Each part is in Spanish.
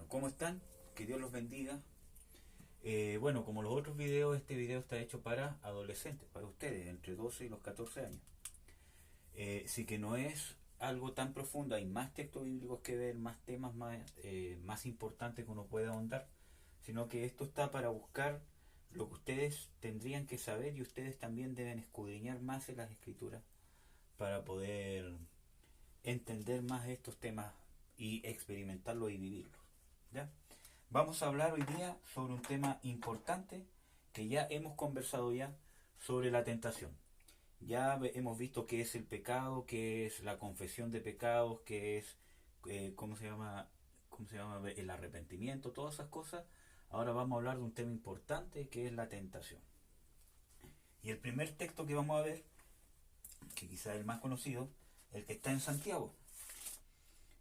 ¿Cómo están? Que Dios los bendiga. Bueno, como los otros videos, este video está hecho para adolescentes, para ustedes, entre 12 y los 14 años. Sí que no es algo tan profundo, hay más textos bíblicos que ver, más temas más importantes que uno puede ahondar, sino que esto está para buscar lo que ustedes tendrían que saber y ustedes también deben escudriñar más en las escrituras para poder entender más estos temas y experimentarlos y vivirlos. ¿Ya? Vamos a hablar hoy día sobre un tema importante que ya hemos conversado ya sobre la tentación. Ya hemos visto qué es el pecado, qué es la confesión de pecados, qué es cómo se llama el arrepentimiento, todas esas cosas. Ahora vamos a hablar de un tema importante que es la tentación. Y el primer texto que vamos a ver, que quizás es el más conocido, el que está en Santiago.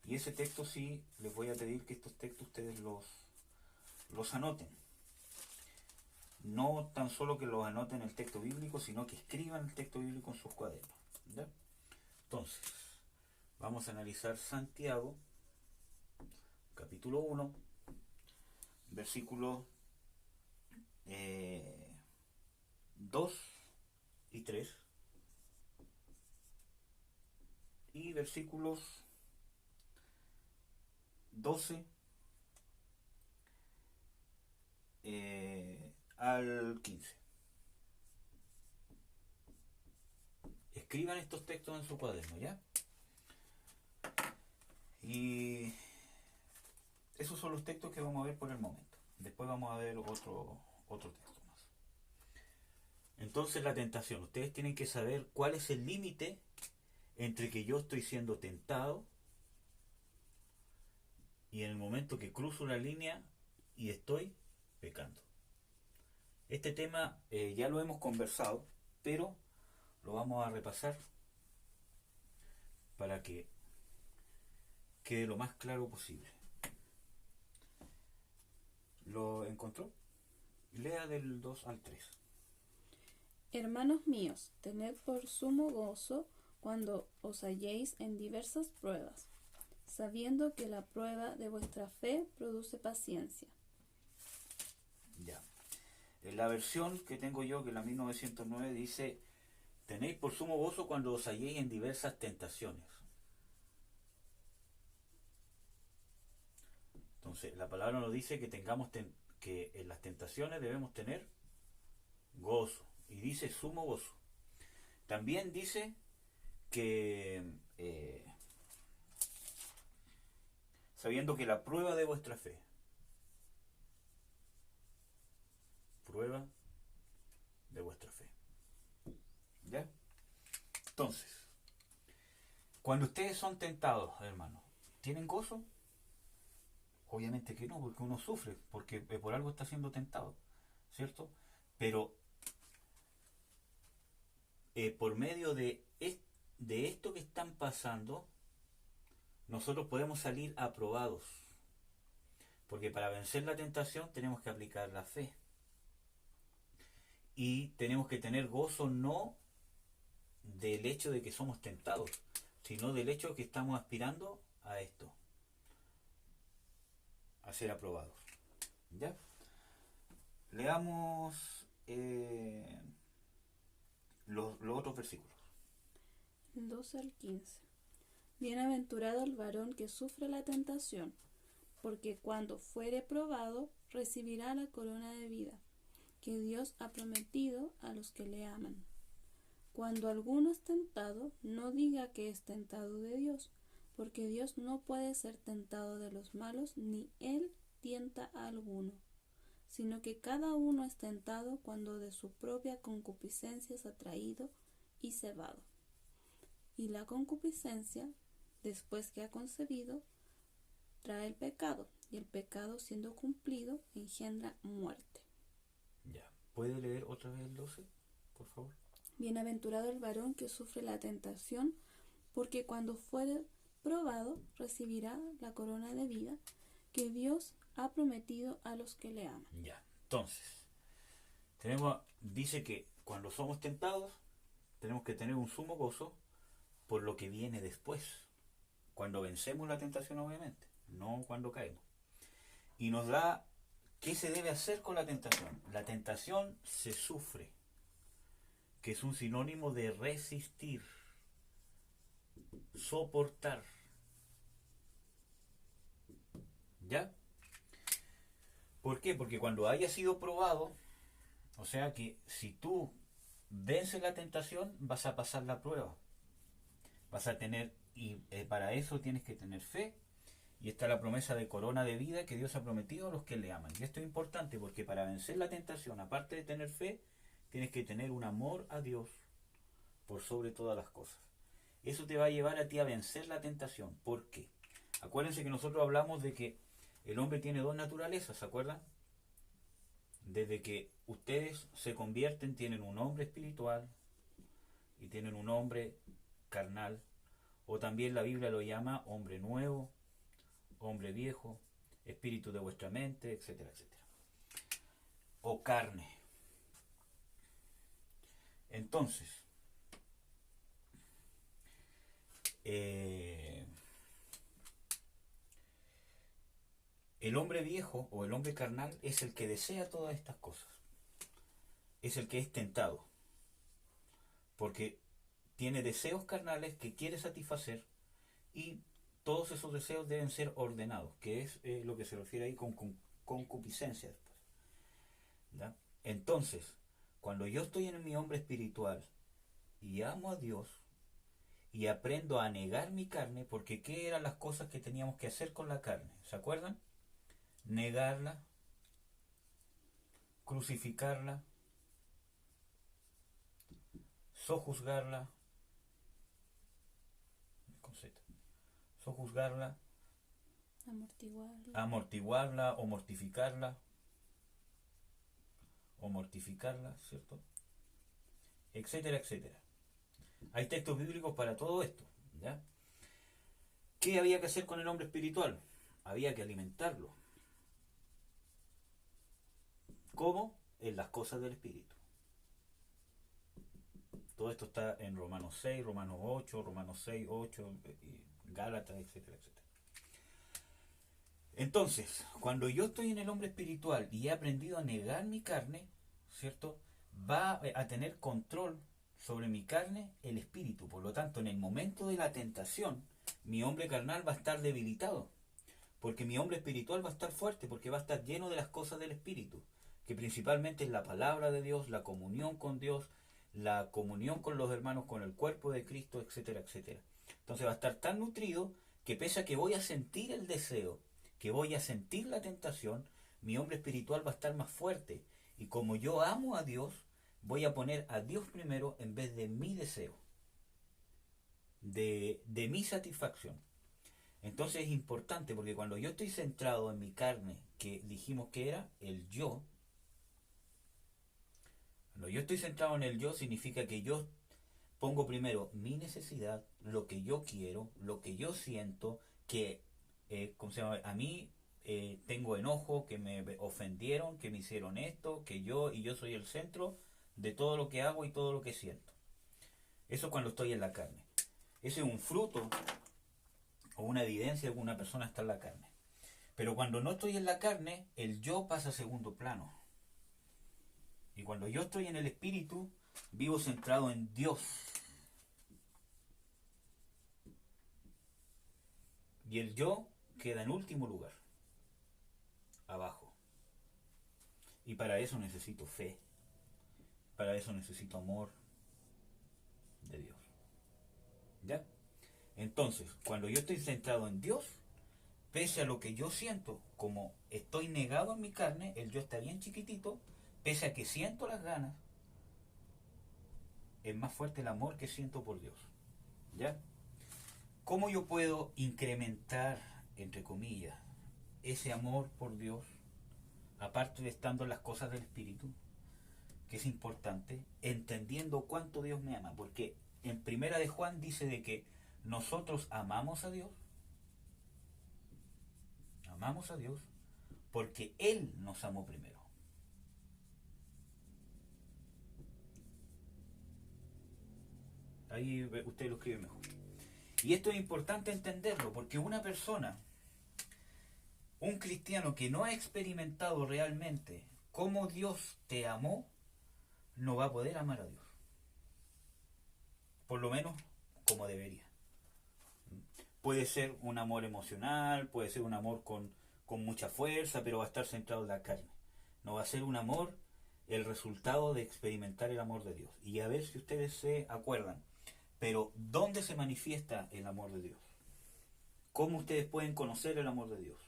Y ese texto sí, les voy a pedir que estos textos ustedes los anoten. No tan solo que los anoten en el texto bíblico, sino que escriban el texto bíblico en sus cuadernos. ¿Ya? Entonces, vamos a analizar Santiago, capítulo 1, versículos 2 y 3, y versículos 12 al 15. Escriban estos textos en su cuaderno, ¿ya? Y esos son los textos que vamos a ver por el momento. Después vamos a ver otro texto más. Entonces, la tentación. Ustedes tienen que saber cuál es el límite entre que yo estoy siendo tentado y en el momento que cruzo la línea y estoy pecando. Este tema ya lo hemos conversado, pero lo vamos a repasar para que quede lo más claro posible. ¿Lo encontró? Lea del 2 al 3. Hermanos míos, tened por sumo gozo cuando os halléis en diversas pruebas, sabiendo que la prueba de vuestra fe produce paciencia. Ya. En la versión que tengo yo, que es la 1909, dice: tenéis por sumo gozo cuando os halléis en diversas tentaciones. Entonces, la palabra nos dice que que en las tentaciones debemos tener gozo. Y dice sumo gozo. También dice que sabiendo que la prueba de vuestra fe, prueba de vuestra fe. ¿Ya? Entonces, cuando ustedes son tentados, hermanos, ¿tienen gozo? Obviamente que no, porque uno sufre, porque por algo está siendo tentado, ¿cierto? Pero por medio de esto que están pasando, nosotros podemos salir aprobados. Porque para vencer la tentación tenemos que aplicar la fe. Y tenemos que tener gozo no del hecho de que somos tentados, sino del hecho de que estamos aspirando a esto, a ser aprobados. ¿Ya? Leamos los otros versículos. 12 al 15. Bienaventurado el varón que sufre la tentación, porque cuando fuere probado recibirá la corona de vida que Dios ha prometido a los que le aman. Cuando alguno es tentado, no diga que es tentado de Dios, porque Dios no puede ser tentado de los malos, ni Él tienta a alguno, sino que cada uno es tentado cuando de su propia concupiscencia es atraído y cebado. Y la concupiscencia, después que ha concebido, trae el pecado, y el pecado, siendo cumplido, engendra muerte. Ya. ¿Puede leer otra vez el 12, por favor? Bienaventurado el varón que sufre la tentación, porque cuando fuere probado recibirá la corona de vida que Dios ha prometido a los que le aman. Ya. Entonces, dice que cuando somos tentados, tenemos que tener un sumo gozo por lo que viene después. Cuando vencemos la tentación, obviamente, no cuando caemos. y nos da qué se debe hacer con la tentación. La tentación se sufre, que es un sinónimo de resistir, soportar. ¿Ya? ¿Por qué? Porque cuando haya sido probado, o sea que si tú vences la tentación, vas a pasar la prueba. Vas a tener, y para eso tienes que tener fe. Y está la promesa de corona de vida que Dios ha prometido a los que le aman. Y esto es importante porque para vencer la tentación, aparte de tener fe, tienes que tener un amor a Dios por sobre todas las cosas. Eso te va a llevar a ti a vencer la tentación. ¿Por qué? Acuérdense que nosotros hablamos de que el hombre tiene dos naturalezas, ¿se acuerdan? Desde que ustedes se convierten, tienen un hombre espiritual y tienen un hombre carnal, o también la Biblia lo llama hombre nuevo, hombre viejo, espíritu de vuestra mente, etcétera, etcétera. O carne. Entonces, el hombre viejo o el hombre carnal es el que desea todas estas cosas. Es el que es tentado. Porque tiene deseos carnales que quiere satisfacer y todos esos deseos deben ser ordenados, que es lo que se refiere ahí con concupiscencia después. ¿Ya? Entonces, cuando yo estoy en mi hombre espiritual y amo a Dios y aprendo a negar mi carne, porque ¿qué eran las cosas que teníamos que hacer con la carne? ¿Se acuerdan? Negarla, crucificarla, sojuzgarla, sojuzgarla, amortiguarla o mortificarla, ¿cierto? Etcétera, etcétera. Hay textos bíblicos para todo esto, ¿ya? ¿Qué había que hacer con el hombre espiritual? Había que alimentarlo. ¿Cómo? En las cosas del espíritu. Todo esto está en Romanos 6, Romanos 8, Romanos 6, 8, Gálatas, etcétera, etcétera. Entonces, cuando yo estoy en el hombre espiritual y he aprendido a negar mi carne, ¿cierto? Va a tener control sobre mi carne el espíritu. Por lo tanto, en el momento de la tentación, mi hombre carnal va a estar debilitado. Porque mi hombre espiritual va a estar fuerte, porque va a estar lleno de las cosas del espíritu. Que principalmente es la palabra de Dios, la comunión con Dios, la comunión con los hermanos, con el cuerpo de Cristo, etcétera, etcétera. Entonces va a estar tan nutrido que pese a que voy a sentir el deseo, que voy a sentir la tentación, mi hombre espiritual va a estar más fuerte. Y como yo amo a Dios, voy a poner a Dios primero en vez de mi deseo, de mi satisfacción. Entonces es importante porque cuando yo estoy centrado en mi carne, que dijimos que era el yo, cuando yo estoy centrado en el yo significa que yo pongo primero mi necesidad, lo que yo quiero, lo que yo siento, que ¿cómo se llama? A mí tengo enojo, que me ofendieron, que me hicieron esto, que yo soy el centro de todo lo que hago y todo lo que siento. Eso cuando estoy en la carne. Ese es un fruto o una evidencia de que una persona está en la carne. Pero cuando no estoy en la carne, el yo pasa a segundo plano. Y cuando yo estoy en el espíritu, vivo centrado en Dios. Y el yo queda en último lugar, abajo. Y para eso necesito fe. Para eso necesito amor de Dios. ¿Ya? Entonces, cuando yo estoy centrado en Dios, pese a lo que yo siento, como estoy negado en mi carne, el yo está bien chiquitito, pese a que siento las ganas, es más fuerte el amor que siento por Dios. ¿Ya? ¿Cómo yo puedo incrementar, entre comillas, ese amor por Dios, aparte de estando en las cosas del Espíritu, que es importante, entendiendo cuánto Dios me ama? Porque en Primera de Juan dice de que nosotros amamos a Dios porque Él nos amó primero. Ahí usted lo escribe mejor. Y esto es importante entenderlo, porque un Un cristiano que no ha experimentado realmente cómo Dios te amó, no va a poder amar a Dios. Por lo menos como debería. Puede ser un amor emocional, puede ser un amor con mucha fuerza, pero va a estar centrado en la carne. No va a ser un amor el resultado de experimentar el amor de Dios. Y a ver si ustedes se acuerdan. Pero, ¿dónde se manifiesta el amor de Dios? ¿Cómo ustedes pueden conocer el amor de Dios?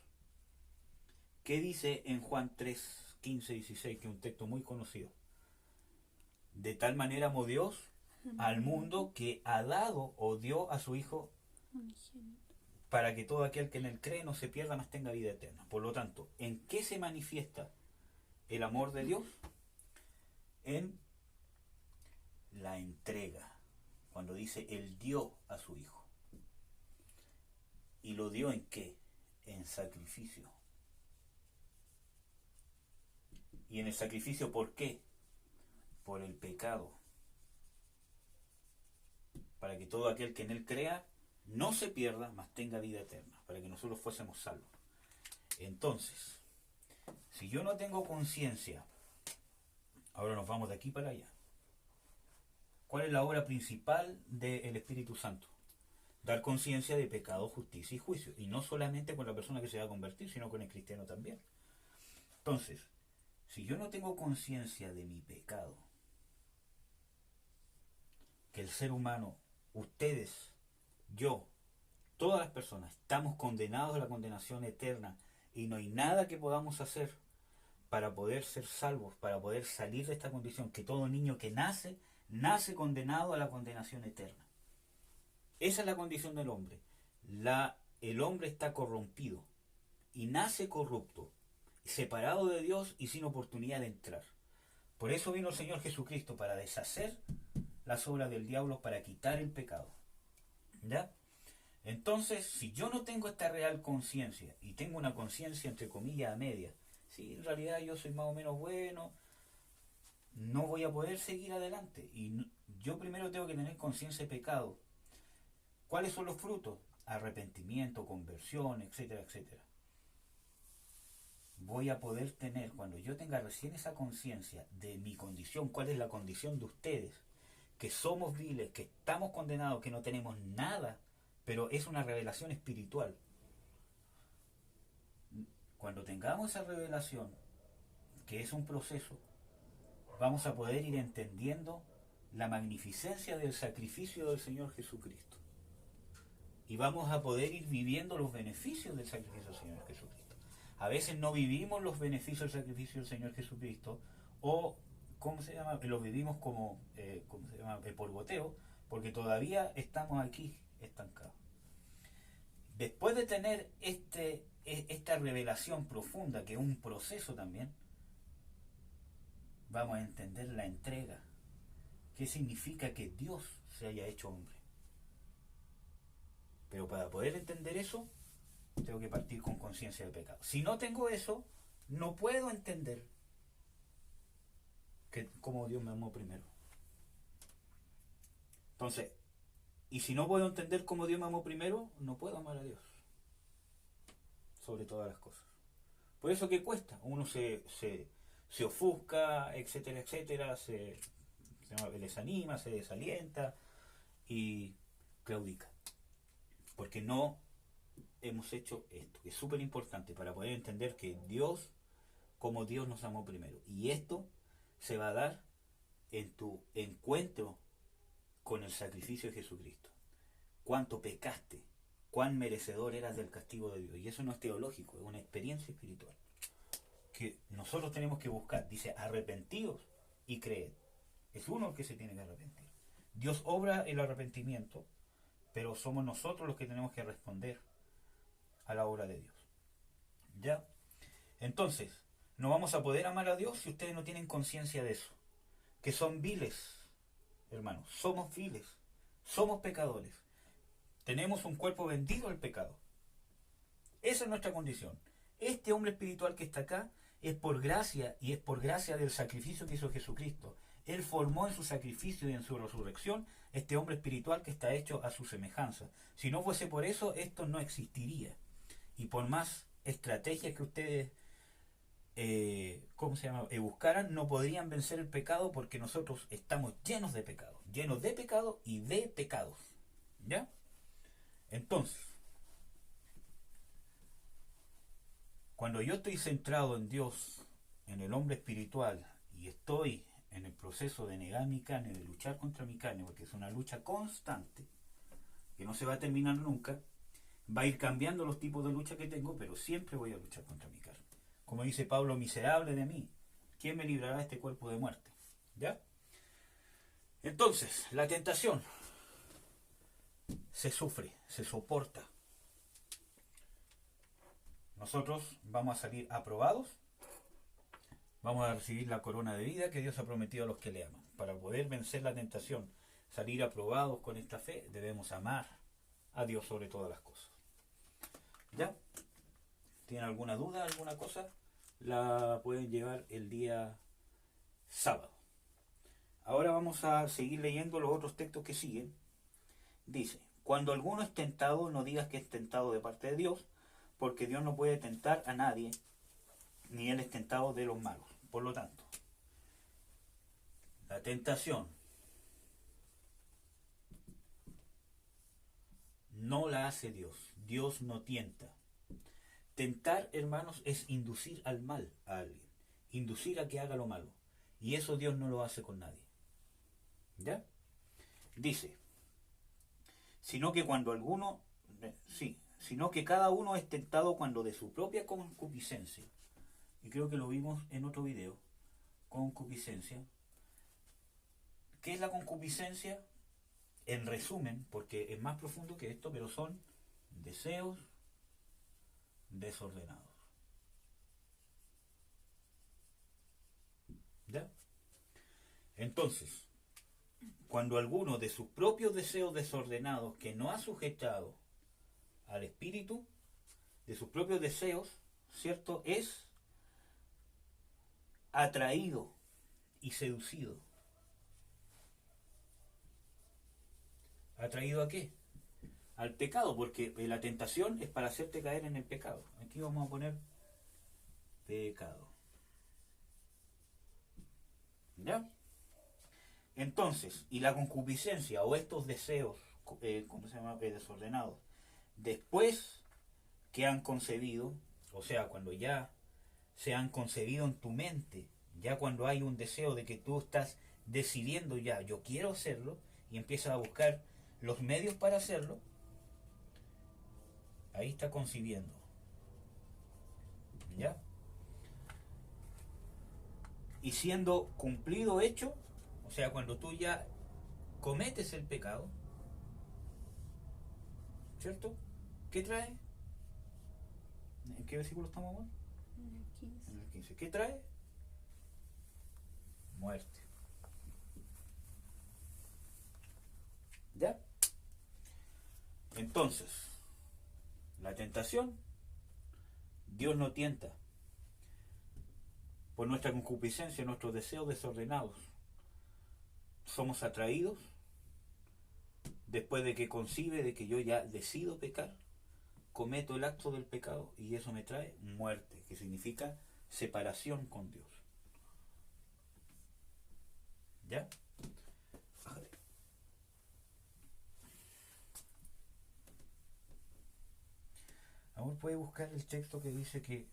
¿Qué dice en Juan 3, 15, 16, que es un texto muy conocido? De tal manera amó Dios al mundo que ha dado o dio a su Hijo para que todo aquel que en él cree no se pierda, mas tenga vida eterna. Por lo tanto, ¿en qué se manifiesta el amor de Dios? En la entrega. Cuando dice, Él dio a su Hijo. ¿Y lo dio en qué? En sacrificio. ¿Y en el sacrificio por qué? Por el pecado. Para que todo aquel que en Él crea no se pierda, mas tenga vida eterna. Para que nosotros fuésemos salvos. Entonces, si yo no tengo conciencia, ahora nos vamos de aquí para allá. ¿Cuál es la obra principal del Espíritu Santo? Dar conciencia de pecado, justicia y juicio. Y no solamente con la persona que se va a convertir, sino con el cristiano también. Entonces, si yo no tengo conciencia de mi pecado, que el ser humano, ustedes, yo, todas las personas, estamos condenados a la condenación eterna y no hay nada que podamos hacer para poder ser salvos, para poder salir de esta condición, que todo niño que nace condenado a la condenación eterna. Esa es la condición del hombre. El hombre está corrompido y nace corrupto, separado de Dios y sin oportunidad de entrar. Por eso vino el Señor Jesucristo, para deshacer las obras del diablo, para quitar el pecado. ¿Ya? Entonces, si yo no tengo esta real conciencia, y tengo una conciencia entre comillas a media, si en realidad yo soy más o menos bueno, no voy a poder seguir adelante. Y yo primero tengo que tener conciencia de pecado. ¿Cuáles son los frutos? Arrepentimiento, conversión, etcétera, etcétera. Voy a poder tener, cuando yo tenga recién esa conciencia de mi condición, cuál es la condición de ustedes, que somos viles, que estamos condenados, que no tenemos nada, pero es una revelación espiritual. Cuando tengamos esa revelación, que es un proceso, vamos a poder ir entendiendo la magnificencia del sacrificio del Señor Jesucristo. Y vamos a poder ir viviendo los beneficios del sacrificio del Señor Jesucristo. A veces no vivimos los beneficios del sacrificio del Señor Jesucristo, o, ¿cómo se llama? Los vivimos como, por goteo, porque todavía estamos aquí estancados. Después de tener esta revelación profunda, que es un proceso también, vamos a entender la entrega. ¿Qué significa que Dios se haya hecho hombre? Pero para poder entender eso, tengo que partir con conciencia de pecado. Si no tengo eso, no puedo entender cómo Dios me amó primero. Entonces, y si no puedo entender cómo Dios me amó primero, no puedo amar a Dios sobre todas las cosas. Por eso que cuesta. Uno se ofusca, etcétera, etcétera, se desanima, se desalienta y claudica. Porque no hemos hecho esto, que es súper importante para poder entender que Dios, como Dios nos amó primero. Y esto se va a dar en tu encuentro con el sacrificio de Jesucristo. Cuánto pecaste, cuán merecedor eras del castigo de Dios. Y eso no es teológico, es una experiencia espiritual que nosotros tenemos que buscar. Dice, arrepentidos y creed. Es uno el que se tiene que arrepentir. Dios obra el arrepentimiento, pero somos nosotros los que tenemos que responder a la obra de Dios. ¿Ya? Entonces, no vamos a poder amar a Dios si ustedes no tienen conciencia de eso. Que son viles, hermanos. Somos viles. Somos pecadores. Tenemos un cuerpo vendido al pecado. Esa es nuestra condición. Este hombre espiritual que está acá es por gracia, y es por gracia del sacrificio que hizo Jesucristo. Él formó en su sacrificio y en su resurrección este hombre espiritual que está hecho a su semejanza. Si no fuese por eso, esto no existiría. Y por más estrategias que ustedes buscaran, no podrían vencer el pecado, porque nosotros estamos llenos de pecado y de pecados. ¿Ya? Entonces, cuando yo estoy centrado en Dios, en el hombre espiritual, y estoy en el proceso de negar mi carne, de luchar contra mi carne, porque es una lucha constante, que no se va a terminar nunca, va a ir cambiando los tipos de lucha que tengo, pero siempre voy a luchar contra mi carne. Como dice Pablo, miserable de mí, ¿quién me librará de este cuerpo de muerte? ¿Ya? Entonces, la tentación se sufre, se soporta. Nosotros vamos a salir aprobados, vamos a recibir la corona de vida que Dios ha prometido a los que le aman. Para poder vencer la tentación, salir aprobados con esta fe, debemos amar a Dios sobre todas las cosas. ¿Ya? ¿Tienen alguna duda, alguna cosa? La pueden llevar el día sábado. Ahora vamos a seguir leyendo los otros textos que siguen. Dice: cuando alguno es tentado, no digas que es tentado de parte de Dios, porque Dios no puede tentar a nadie, ni Él es tentado de los malos. Por lo tanto, la tentación no la hace Dios. Dios no tienta. Tentar, hermanos, es inducir al mal a alguien, inducir a que haga lo malo, y eso Dios no lo hace con nadie. ¿Ya? Dice: sino que cada uno es tentado cuando de su propia concupiscencia, y creo que lo vimos en otro video, concupiscencia. ¿Qué es la concupiscencia? En resumen, porque es más profundo que esto, pero son deseos desordenados. ¿Ya? Entonces, cuando alguno de sus propios deseos desordenados, que no ha sujetado al espíritu, de sus propios deseos, ¿cierto?, es atraído y seducido. ¿Atraído a qué? Al pecado, porque la tentación es para hacerte caer en el pecado. Aquí vamos a poner pecado. ¿Ya? Entonces, y la concupiscencia o estos deseos, desordenados, después que han concebido, o sea, cuando ya se han concebido en tu mente, ya cuando hay un deseo de que tú estás decidiendo ya, yo quiero hacerlo, y empiezas a buscar los medios para hacerlo, ahí está concibiendo. ¿Ya? Y siendo cumplido, hecho, o sea, cuando tú ya cometes el pecado, ¿cierto? ¿Qué trae? ¿En qué versículo estamos, amor? En el 15. En el 15. ¿Qué trae? Muerte. ¿Ya? Entonces, la tentación, Dios no tienta. Por nuestra concupiscencia, nuestros deseos desordenados, somos atraídos después de que concibe, de que yo ya decido pecar, cometo el acto del pecado, y eso me trae muerte, que significa separación con Dios. ¿Ya? Ahora puede buscar el texto que dice que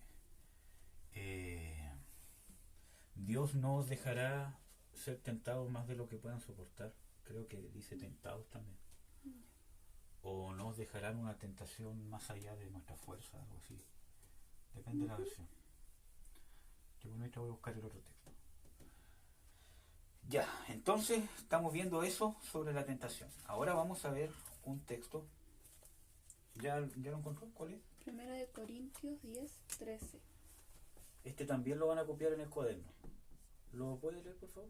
Dios no os dejará ser tentados más de lo que puedan soportar. Creo que dice tentados también. O no os dejarán una tentación más allá de nuestra fuerza, algo así. Depende de la versión. Yo por mientras voy a buscar el otro texto. Ya, entonces estamos viendo eso sobre la tentación. Ahora vamos a ver un texto. ¿Ya lo encontró? ¿Cuál es? 1 Corintios 10:13. Este también lo van a copiar en el cuaderno. ¿Lo puede leer, por favor?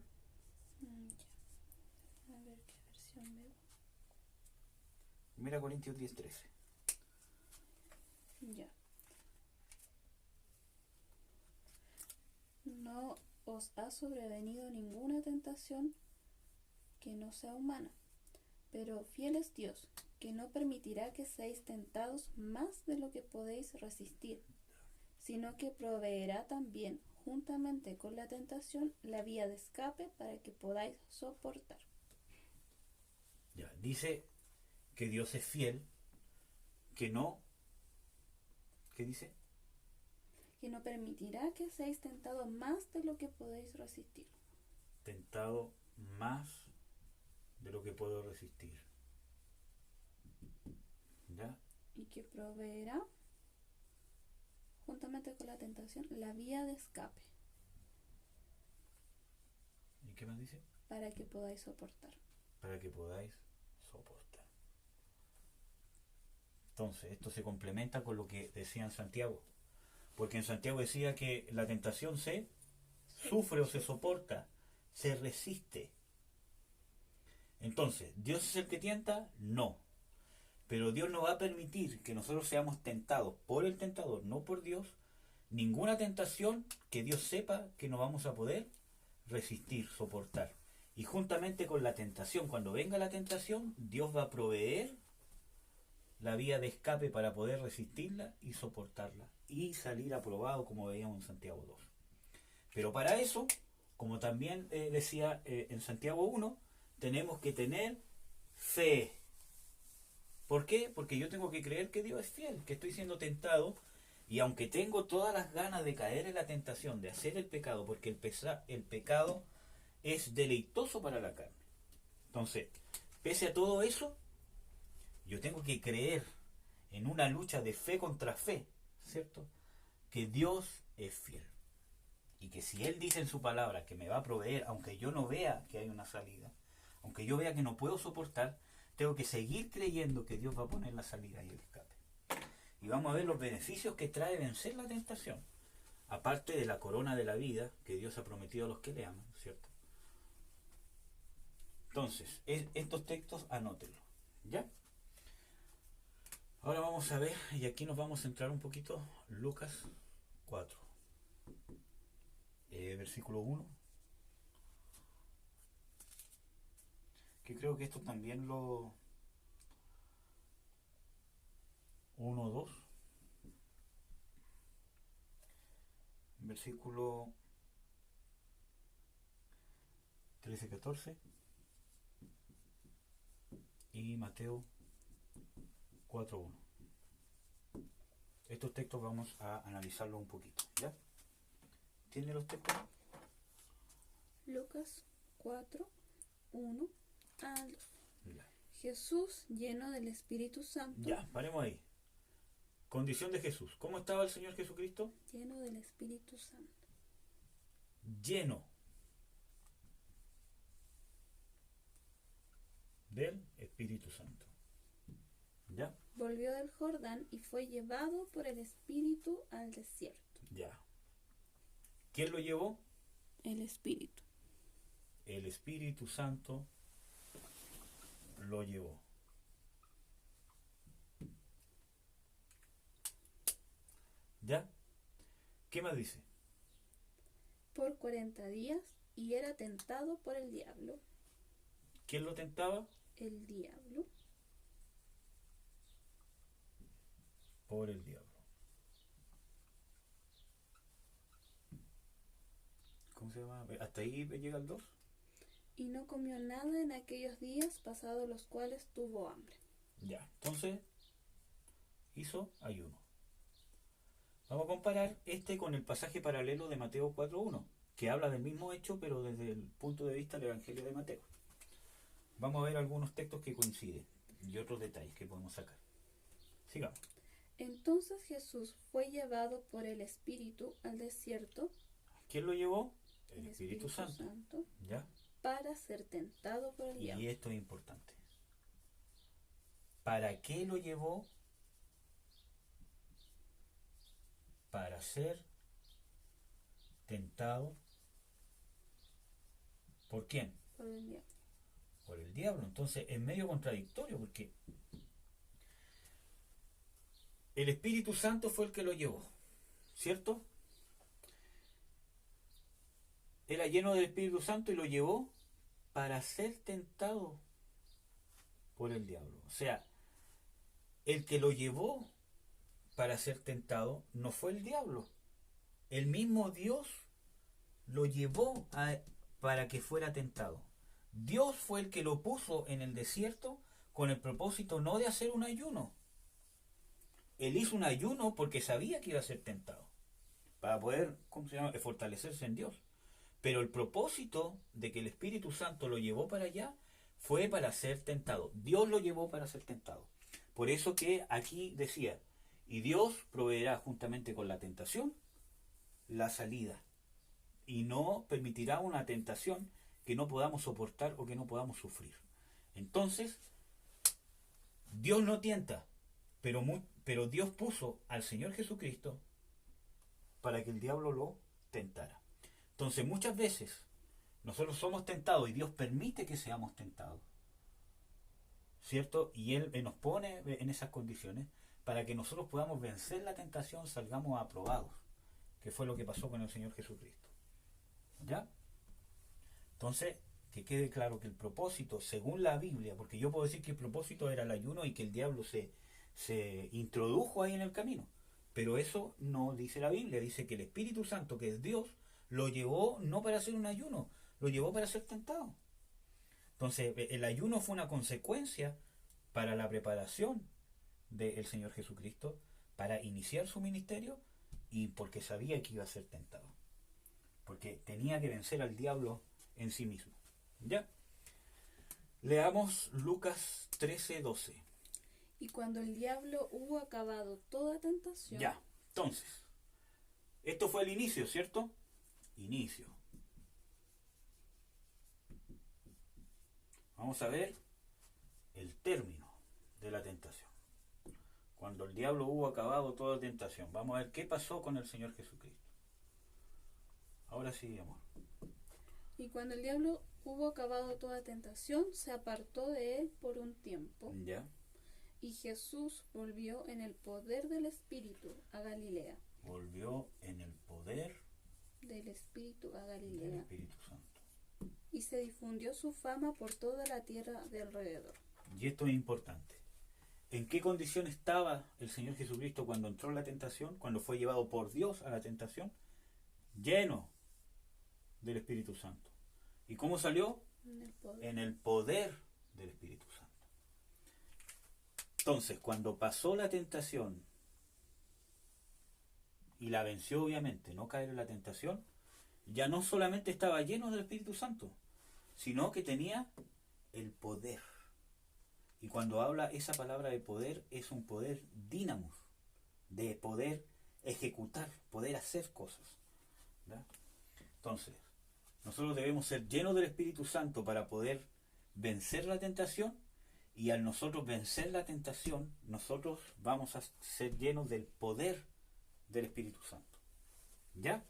Ya. A ver qué versión veo. 1 Corintios 10:13. Ya. No os ha sobrevenido ninguna tentación que no sea humana, pero fiel es Dios, que no permitirá que seáis tentados más de lo que podéis resistir, sino que proveerá también, juntamente con la tentación, la vía de escape para que podáis soportar. Ya, dice que Dios es fiel, que no, ¿qué dice? Que no permitirá que seáis tentados más de lo que podéis resistir. Tentado más de lo que puedo resistir. ¿Ya? Y que proveerá, juntamente con la tentación, la vía de escape ¿Y qué más dice? para que podáis soportar. Para que podáis soportar. Entonces, esto se complementa con lo que decía en Santiago. Porque en Santiago decía que la tentación se sufre o se soporta, se resiste. Entonces, ¿Dios es el que tienta? No. Pero Dios no va a permitir que nosotros seamos tentados por el tentador, no por Dios, ninguna tentación que Dios sepa que no vamos a poder resistir, soportar. Y juntamente con la tentación, cuando venga la tentación, Dios va a proveer la vía de escape para poder resistirla y soportarla y salir aprobado, como veíamos en Santiago 2. Pero para eso, como también decía en Santiago 1, tenemos que tener fe. ¿Por qué? Porque yo tengo que creer que Dios es fiel, que estoy siendo tentado, y aunque tengo todas las ganas de caer en la tentación, de hacer el pecado, porque el pecado es deleitoso para la carne. Entonces, pese a todo eso, yo tengo que creer en una lucha de fe contra fe, ¿cierto? Que Dios es fiel. Y que si Él dice en su palabra que me va a proveer, aunque yo no vea que hay una salida, aunque yo vea que no puedo soportar, tengo que seguir creyendo que Dios va a poner la salida y el escape. Y vamos a ver los beneficios que trae vencer la tentación. Aparte de la corona de la vida que Dios ha prometido a los que le aman, ¿cierto? Entonces, estos textos anótenlos, ¿ya? Ahora vamos a ver, y aquí nos vamos a centrar un poquito, Lucas 4, versículo 1. Que creo que esto también lo 1, 2, versículo 13, 14 y Mateo 4, 1. Estos textos vamos a analizarlos un poquito, ¿ya? ¿Tiene los textos? Lucas 4, 1 al 2. Ya. Jesús, lleno del Espíritu Santo. Ya, paremos ahí. Condición de Jesús. ¿Cómo estaba el Señor Jesucristo? Lleno del Espíritu Santo. Lleno del Espíritu Santo. ¿Ya? Volvió del Jordán y fue llevado por el Espíritu al desierto. Ya. ¿Quién lo llevó? El Espíritu. El Espíritu Santo lo llevó. ¿Ya? ¿Qué más dice? Por 40 días y era tentado por el diablo. ¿Quién lo tentaba? El diablo. Por el diablo. ¿Cómo se llama? ¿Hasta ahí llega el 2? Y no comió nada en aquellos días pasados los cuales tuvo hambre. Ya, entonces hizo ayuno. Vamos a comparar este con el pasaje paralelo de Mateo 4.1, que habla del mismo hecho, pero desde el punto de vista del Evangelio de Mateo. Vamos a ver algunos textos que coinciden y otros detalles que podemos sacar. Sigamos. Entonces Jesús fue llevado por el Espíritu al desierto. ¿Quién lo llevó? El Espíritu Santo. ¿Ya? Para ser tentado por el diablo. Y esto es importante. ¿Para qué lo llevó? Para ser tentado. ¿Por quién? Por el diablo. Por el diablo. Entonces es medio contradictorio porque el Espíritu Santo fue el que lo llevó, ¿cierto? Era lleno del Espíritu Santo y lo llevó para ser tentado por el diablo. O sea, el que lo llevó para ser tentado no fue el diablo. El mismo Dios lo llevó para que fuera tentado. Dios fue el que lo puso en el desierto con el propósito no de hacer un ayuno. Él hizo un ayuno porque sabía que iba a ser tentado, para poder, fortalecerse en Dios. Pero el propósito de que el Espíritu Santo lo llevó para allá fue para ser tentado. Dios lo llevó para ser tentado. Por eso que aquí decía, y Dios proveerá juntamente con la tentación la salida, y no permitirá una tentación que no podamos soportar o que no podamos sufrir. Entonces, Dios no tienta, pero Dios puso al Señor Jesucristo para que el diablo lo tentara. Entonces, muchas veces nosotros somos tentados y Dios permite que seamos tentados, ¿cierto? Y Él nos pone en esas condiciones para que nosotros podamos vencer la tentación, salgamos aprobados, que fue lo que pasó con el Señor Jesucristo. ¿Ya? Entonces, que quede claro que el propósito, según la Biblia, porque yo puedo decir que el propósito era el ayuno y que el diablo se introdujo ahí en el camino, pero eso no dice la Biblia. Dice que el Espíritu Santo, que es Dios, lo llevó no para hacer un ayuno, lo llevó para ser tentado. Entonces, el ayuno fue una consecuencia para la preparación del Señor Jesucristo para iniciar su ministerio, y porque sabía que iba a ser tentado, porque tenía que vencer al diablo en sí mismo. ¿Ya? Leamos Lucas 13:12. Y cuando el diablo hubo acabado toda tentación. Ya, entonces, esto fue el inicio, ¿cierto? Inicio. Vamos a ver el término de la tentación. Cuando el diablo hubo acabado toda tentación. Vamos a ver qué pasó con el Señor Jesucristo. Ahora sí, amor. Y cuando el diablo hubo acabado toda tentación, se apartó de él por un tiempo. Ya. Y Jesús volvió en el poder del Espíritu a Galilea. Volvió en el poder del Espíritu a del Galilea. Espíritu Santo. Y se difundió su fama por toda la tierra de alrededor. Y esto es importante. ¿En qué condición estaba el Señor Jesucristo cuando entró en la tentación? Cuando fue llevado por Dios a la tentación. Lleno del Espíritu Santo. ¿Y cómo salió? En el poder del Espíritu Santo. Entonces, cuando pasó la tentación y la venció, obviamente, no caer en la tentación, ya no solamente estaba lleno del Espíritu Santo, sino que tenía el poder. Y cuando habla esa palabra de poder, es un poder dínamos, de poder ejecutar, poder hacer cosas. ¿Verdad? Entonces, nosotros debemos ser llenos del Espíritu Santo para poder vencer la tentación, y al nosotros vencer la tentación, nosotros vamos a ser llenos del poder del Espíritu Santo. ¿Ya?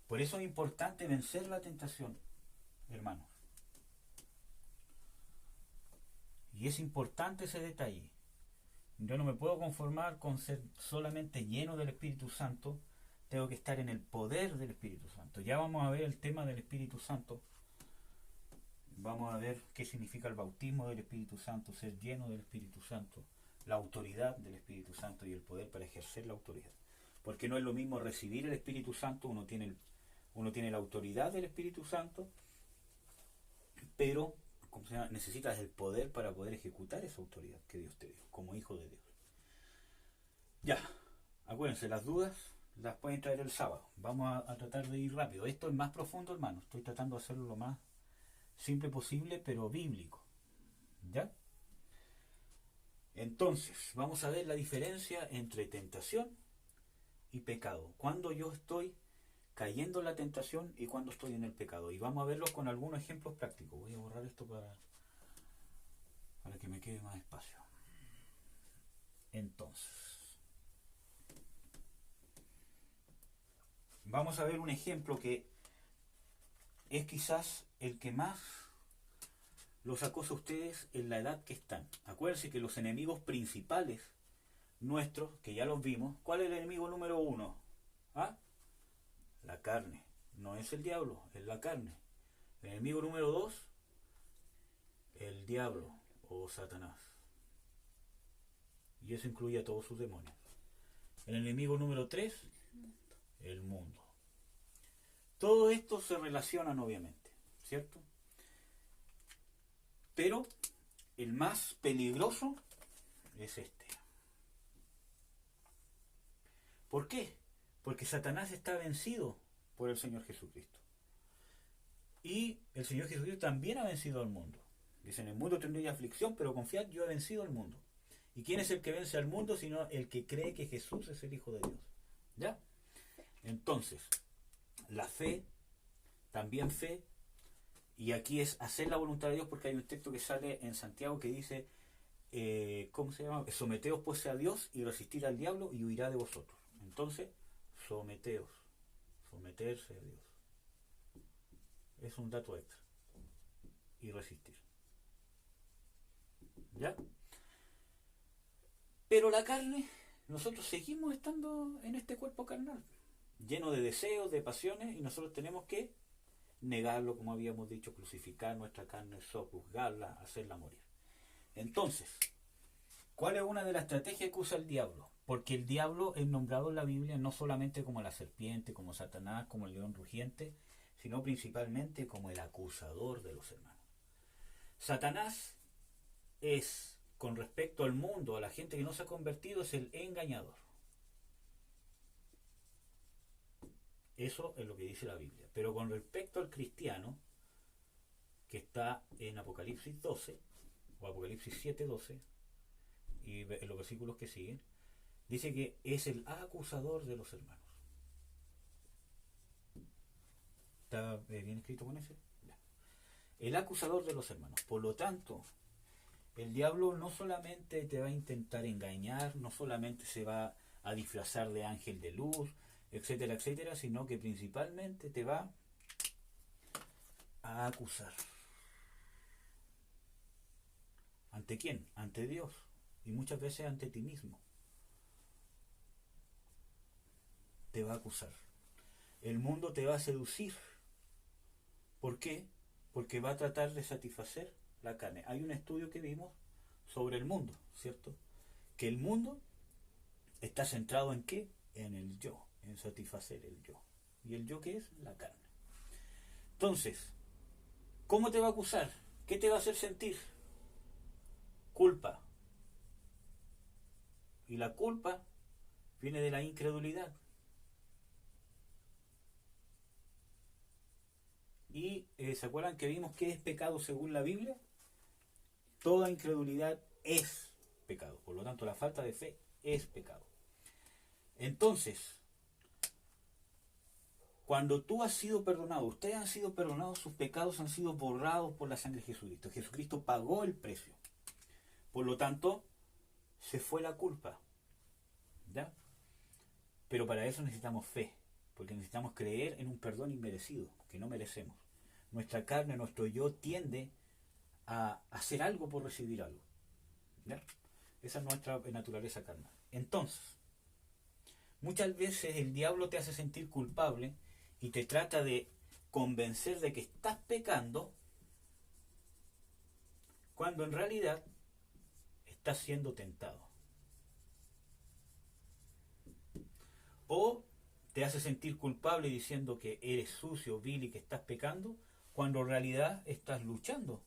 Por eso es importante vencer la tentación, hermanos. Y es importante ese detalle. Yo no me puedo conformar con ser solamente lleno del Espíritu Santo. Tengo que estar en el poder del Espíritu Santo. Ya vamos a ver el tema del Espíritu Santo. Vamos a ver qué significa el bautismo del Espíritu Santo, ser lleno del Espíritu Santo, la autoridad del Espíritu Santo y el poder para ejercer la autoridad. Porque no es lo mismo recibir el Espíritu Santo, uno tiene la autoridad del Espíritu Santo, pero necesitas el poder para poder ejecutar esa autoridad que Dios te dio, como hijo de Dios. Ya, acuérdense, las dudas las pueden traer el sábado. Vamos a tratar de ir rápido. Esto es más profundo, hermano. Estoy tratando de hacerlo lo más simple posible, pero bíblico. ¿Ya? Entonces, vamos a ver la diferencia entre tentación y pecado. Cuando yo estoy cayendo en la tentación y cuando estoy en el pecado. Y vamos a verlo con algunos ejemplos prácticos. Voy a borrar esto para que me quede más espacio. Entonces, vamos a ver un ejemplo que es quizás el que más los acosa a ustedes en la edad que están. Acuérdense que los enemigos principales nuestros, que ya los vimos, ¿cuál es el enemigo número 1? ¿Ah? La carne. No es el diablo, es la carne. El enemigo número 2, el diablo o Satanás. Y eso incluye a todos sus demonios. El enemigo número 3, el mundo. Todo esto se relacionan obviamente, ¿cierto? Pero el más peligroso es este. ¿Por qué? Porque Satanás está vencido por el Señor Jesucristo. Y el Señor Jesucristo también ha vencido al mundo. Dice, en el mundo tendréis aflicción, pero confiad, yo he vencido al mundo. ¿Y quién es el que vence al mundo sino el que cree que Jesús es el Hijo de Dios? ¿Ya? Entonces, la fe, también fe, y aquí es hacer la voluntad de Dios, porque hay un texto que sale en Santiago que dice, ¿cómo se llama? Someteos pues a Dios y resistir al diablo y huirá de vosotros. Entonces, someteos, someterse a Dios. Es un dato extra. Y resistir. ¿Ya? Pero la carne, nosotros seguimos estando en este cuerpo carnal, lleno de deseos, de pasiones, y nosotros tenemos que negarlo, como habíamos dicho, crucificar nuestra carne, sojuzgarla, hacerla morir. Entonces, ¿cuál es una de las estrategias que usa el diablo? Porque el diablo es nombrado en la Biblia no solamente como la serpiente, como Satanás, como el león rugiente, sino principalmente como el acusador de los hermanos. Satanás es, con respecto al mundo, a la gente que no se ha convertido, es el engañador. Eso es lo que dice la Biblia. Pero con respecto al cristiano, que está en Apocalipsis 12, o Apocalipsis 7:12, y en los versículos que siguen, dice que es el acusador de los hermanos. ¿Está bien escrito con ese? Ya. El acusador de los hermanos. Por lo tanto, el diablo no solamente te va a intentar engañar, no solamente se va a disfrazar de ángel de luz, etcétera, etcétera, sino que principalmente te va a acusar. ¿Ante quién? Ante Dios. Y muchas veces ante ti mismo. Te va a acusar. El mundo te va a seducir. ¿Por qué? Porque va a tratar de satisfacer la carne. Hay un estudio que vimos sobre el mundo, ¿cierto? Que el mundo está centrado en ¿qué? En el yo, en satisfacer el yo. ¿Y el yo qué es? La carne. Entonces, ¿cómo te va a acusar? ¿Qué te va a hacer sentir? Culpa. Y la culpa viene de la incredulidad. Y ¿se acuerdan que vimos que es pecado según la Biblia? Toda incredulidad es pecado. Por lo tanto, la falta de fe es pecado. Entonces, cuando tú has sido perdonado, ustedes han sido perdonados, sus pecados han sido borrados por la sangre de Jesucristo. Jesucristo pagó el precio. Por lo tanto, se fue la culpa. ¿Ya? Pero para eso necesitamos fe, porque necesitamos creer en un perdón inmerecido, que no merecemos. Nuestra carne, nuestro yo tiende a hacer algo por recibir algo. ¿Ya? Esa es nuestra naturaleza carnal. Entonces, muchas veces el diablo te hace sentir culpable y te trata de convencer de que estás pecando, cuando en realidad estás siendo tentado. O te hace sentir culpable diciendo que eres sucio, vil y que estás pecando, cuando en realidad estás luchando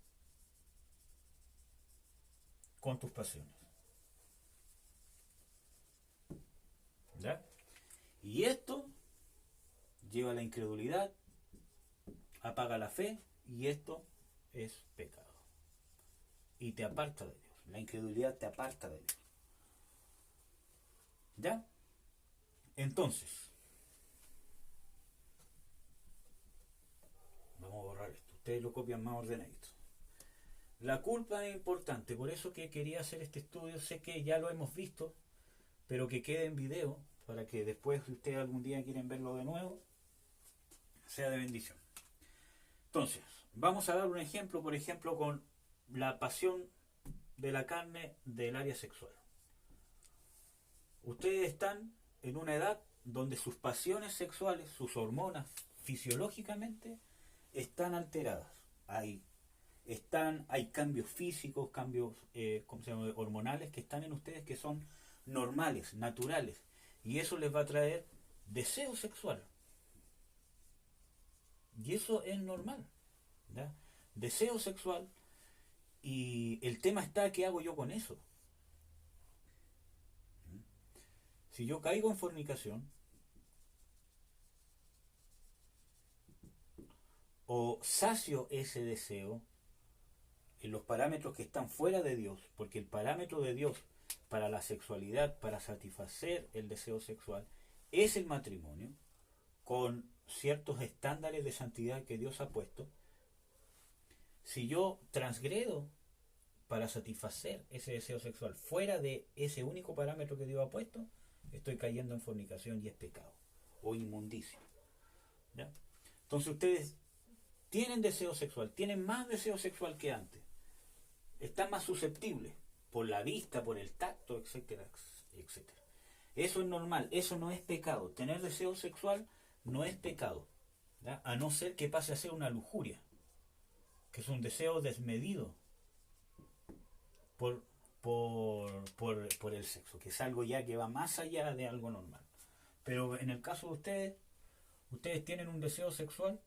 con tus pasiones. ¿Ya? Y esto lleva a la incredulidad, apaga la fe, y esto es pecado. Y te aparta de Dios. La incredulidad te aparta de Dios. ¿Ya? Entonces, vamos a borrar esto. Ustedes lo copian más ordenadito. La culpa es importante, por eso que quería hacer este estudio. Sé que ya lo hemos visto, pero que quede en video, para que después, si ustedes algún día quieren verlo de nuevo, sea de bendición. Entonces, vamos a dar un ejemplo, por ejemplo, con la pasión de la carne del área sexual. Ustedes están en una edad donde sus pasiones sexuales, sus hormonas, fisiológicamente, están alteradas. Hay cambios físicos, cambios hormonales que están en ustedes que son normales, naturales, y eso les va a traer deseo sexual. Y eso es normal, ¿ya? Deseo sexual, y el tema está, ¿qué hago yo con eso? Si yo caigo en fornicación, o sacio ese deseo en los parámetros que están fuera de Dios, porque el parámetro de Dios para la sexualidad, para satisfacer el deseo sexual, es el matrimonio, con ciertos estándares de santidad que Dios ha puesto. Si yo transgredo para satisfacer ese deseo sexual fuera de ese único parámetro que Dios ha puesto, estoy cayendo en fornicación y es pecado o inmundicia, ¿ya? Entonces ustedes tienen deseo sexual, tienen más deseo sexual que antes, están más susceptibles por la vista, por el tacto, etcétera, etcétera. Eso es normal, eso no es pecado. Tener deseo sexual no es pecado, ¿ya? A no ser que pase a ser una lujuria, que es un deseo desmedido por el sexo, que es algo ya que va más allá de algo normal. Pero en el caso de ustedes tienen un deseo sexual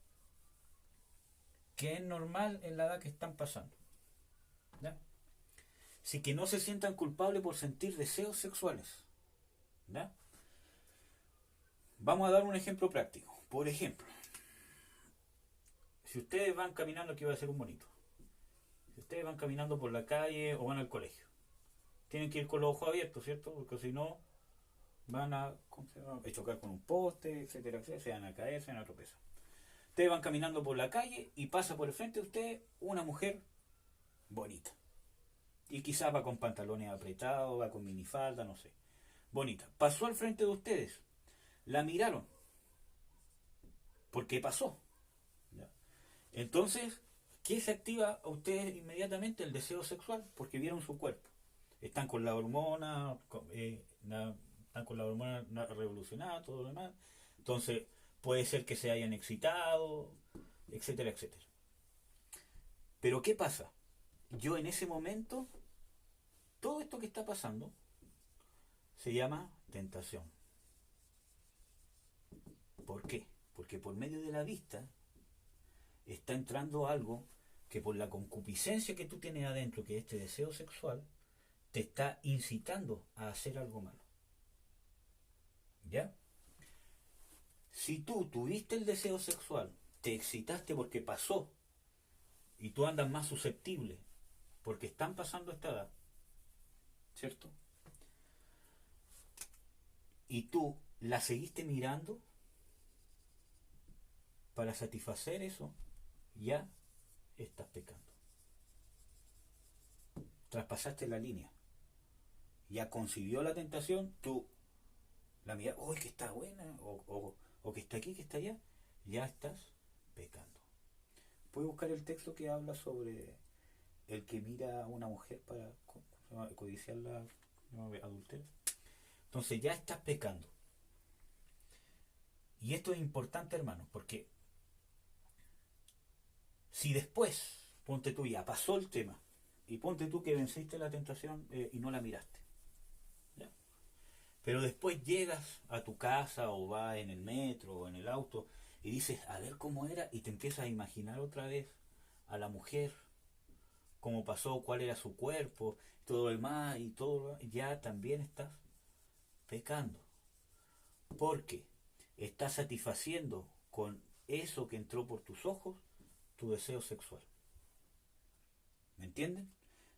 que es normal en la edad que están pasando, ¿ya? Así que no se sientan culpables por sentir deseos sexuales, ¿ya? Vamos a dar un ejemplo práctico. Por ejemplo, si ustedes van caminando, aquí va a ser un bonito. Si ustedes van caminando por la calle o van al colegio, tienen que ir con los ojos abiertos, ¿cierto? Porque si no, van a chocar con un poste, etcétera, etcétera, se van a caer, se van a tropezar. Ustedes van caminando por la calle y pasa por el frente de ustedes una mujer bonita. Y quizás va con pantalones apretados, va con minifalda, no sé. Bonita. Pasó al frente de ustedes. La miraron. ¿Por qué pasó? ¿Ya? Entonces, ¿qué se activa a ustedes inmediatamente? El deseo sexual, porque vieron su cuerpo. Están con la hormona, están con la hormona revolucionada, todo lo demás. Entonces, puede ser que se hayan excitado, etcétera, etcétera. Pero ¿qué pasa? Yo en ese momento, todo esto que está pasando se llama tentación. ¿Por qué? Porque por medio de la vista está entrando algo que por la concupiscencia que tú tienes adentro, que es este deseo sexual, te está incitando a hacer algo malo. ¿Ya? Si tú tuviste el deseo sexual, te excitaste porque pasó, y tú andas más susceptible porque están pasando esta edad, ¿cierto? Y tú la seguiste mirando para satisfacer eso, ya estás pecando. Traspasaste la línea. Ya concibió la tentación, tú la miras, ¡uy, que está buena! O que está aquí, que está allá, ya estás pecando. Puedes buscar el texto que habla sobre el que mira a una mujer para codiciarla, adulterio. Entonces ya estás pecando. Y esto es importante, hermano, porque si después, ponte tú, ya pasó el tema, y ponte tú que venciste la tentación y no la miraste, ¿ya? Pero después llegas a tu casa o vas en el metro o en el auto y dices, a ver cómo era, y te empiezas a imaginar otra vez a la mujer, cómo pasó, cuál era su cuerpo, todo lo demás, y todo, ya también estás pecando. Porque estás satisfaciendo con eso que entró por tus ojos tu deseo sexual. ¿Me entienden?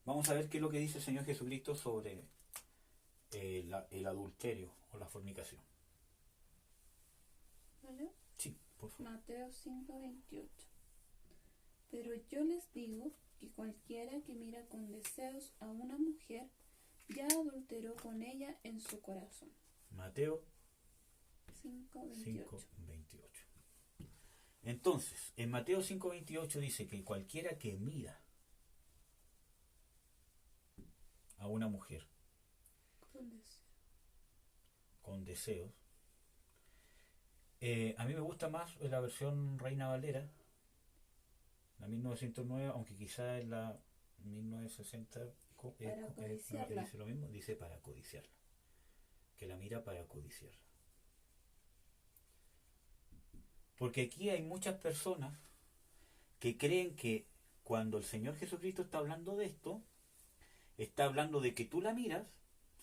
Vamos a ver qué es lo que dice el Señor Jesucristo sobre el adulterio o la fornicación. ¿Vale? Sí, por favor. Mateo 5:28. Pero yo les digo que cualquiera que mira con deseos a una mujer ya adulteró con ella en su corazón. Mateo 5:28. 5:28. Entonces, en Mateo 5:28 dice que cualquiera que mira a una mujer con deseos, a mí me gusta más la versión Reina Valera, la 1909, aunque quizá en la 1960 Para codiciarla. dice lo mismo, dice para codiciarla, que la mira para codiciarla. Porque aquí hay muchas personas que creen que cuando el Señor Jesucristo está hablando de esto, está hablando de que tú la miras,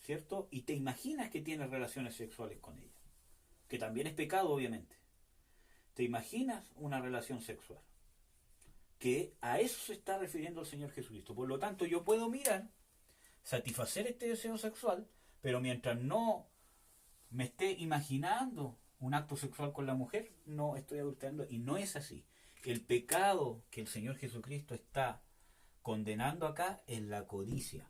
¿cierto? Y te imaginas que tienes relaciones sexuales con ella. Que también es pecado, obviamente. Te imaginas una relación sexual. Que a eso se está refiriendo el Señor Jesucristo. Por lo tanto, yo puedo mirar, satisfacer este deseo sexual, pero mientras no me esté imaginando un acto sexual con la mujer, no estoy adulterando. Y no es así. El pecado que el Señor Jesucristo está condenando acá es la codicia.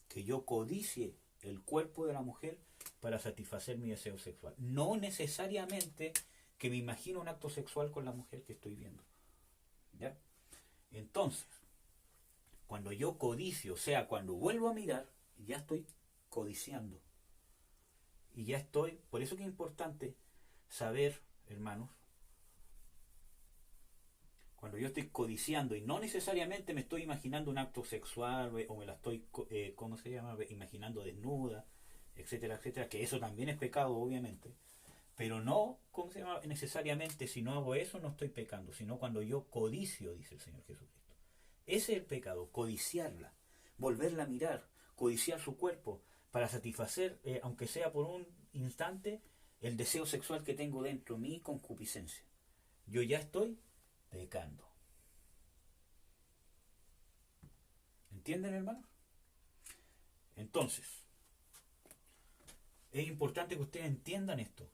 Que yo codicie el cuerpo de la mujer para satisfacer mi deseo sexual. No necesariamente que me imagino un acto sexual con la mujer que estoy viendo. ¿Ya? Entonces, cuando yo codicio, o sea, cuando vuelvo a mirar, ya estoy codiciando. Y ya estoy, por eso que es importante saber, hermanos, cuando yo estoy codiciando y no necesariamente me estoy imaginando un acto sexual o me la estoy, ¿cómo se llama? Imaginando desnuda, etcétera, etcétera, que eso también es pecado, obviamente. Pero no, ¿cómo se llama? Necesariamente si no hago eso no estoy pecando, sino cuando yo codicio, dice el Señor Jesucristo. Ese es el pecado, codiciarla, volverla a mirar, codiciar su cuerpo para satisfacer, aunque sea por un instante, el deseo sexual que tengo dentro de mi concupiscencia. Yo ya estoy pecando. ¿Entienden, hermanos? Entonces, es importante que ustedes entiendan esto.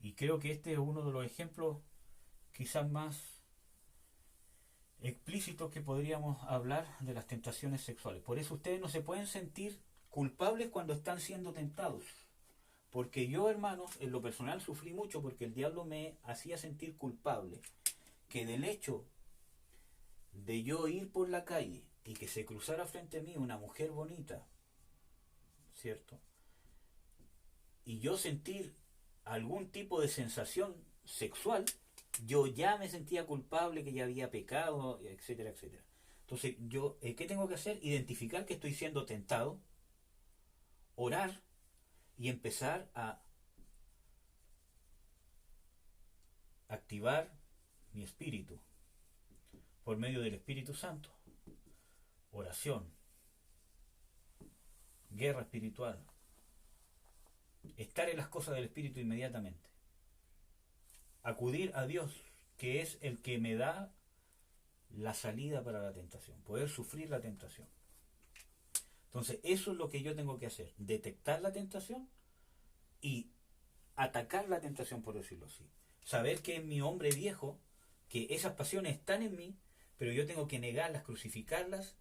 Y creo que este es uno de los ejemplos quizás más explícitos que podríamos hablar de las tentaciones sexuales. Por eso ustedes no se pueden sentir culpables cuando están siendo tentados. Porque yo, hermanos, en lo personal sufrí mucho porque el diablo me hacía sentir culpable. Que del hecho de yo ir por la calle y que se cruzara frente a mí una mujer bonita, ¿cierto? Y yo sentir algún tipo de sensación sexual, yo ya me sentía culpable, que ya había pecado, etcétera, etcétera. Entonces, yo, ¿qué tengo que hacer? Identificar que estoy siendo tentado, orar y empezar a activar mi espíritu por medio del Espíritu Santo. Oración, guerra espiritual, estar en las cosas del Espíritu inmediatamente, acudir a Dios, que es el que me da la salida para la tentación, poder sufrir la tentación. Entonces, eso es lo que yo tengo que hacer, detectar la tentación y atacar la tentación, por decirlo así. Saber que es mi hombre viejo, que esas pasiones están en mí, pero yo tengo que negarlas, crucificarlas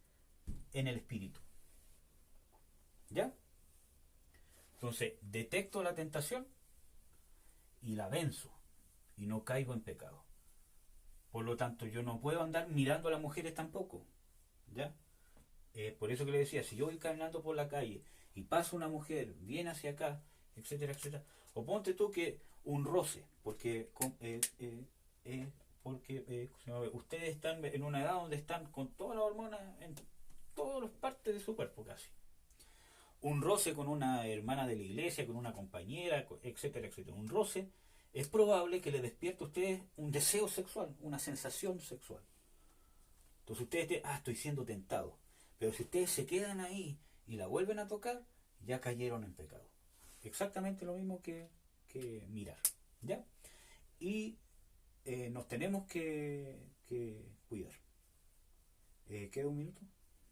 en el Espíritu. ¿Ya? Entonces, detecto la tentación y la venzo y no caigo en pecado. Por lo tanto, yo no puedo andar mirando a las mujeres tampoco. ¿Ya? Por eso que le decía, si yo voy caminando por la calle y pasa una mujer, viene hacia acá, etcétera, etcétera, o ponte tú que un roce, porque ustedes están en una edad donde están con todas las hormonas en todas las partes de su cuerpo casi. Un roce con una hermana de la iglesia, con una compañera, etcétera, etcétera. Un roce es probable que le despierte a ustedes un deseo sexual, una sensación sexual. Entonces ustedes estoy siendo tentado. Pero si ustedes se quedan ahí y la vuelven a tocar, ya cayeron en pecado. Exactamente lo mismo que mirar. ¿Ya? Y nos tenemos que cuidar. ¿Queda un minuto?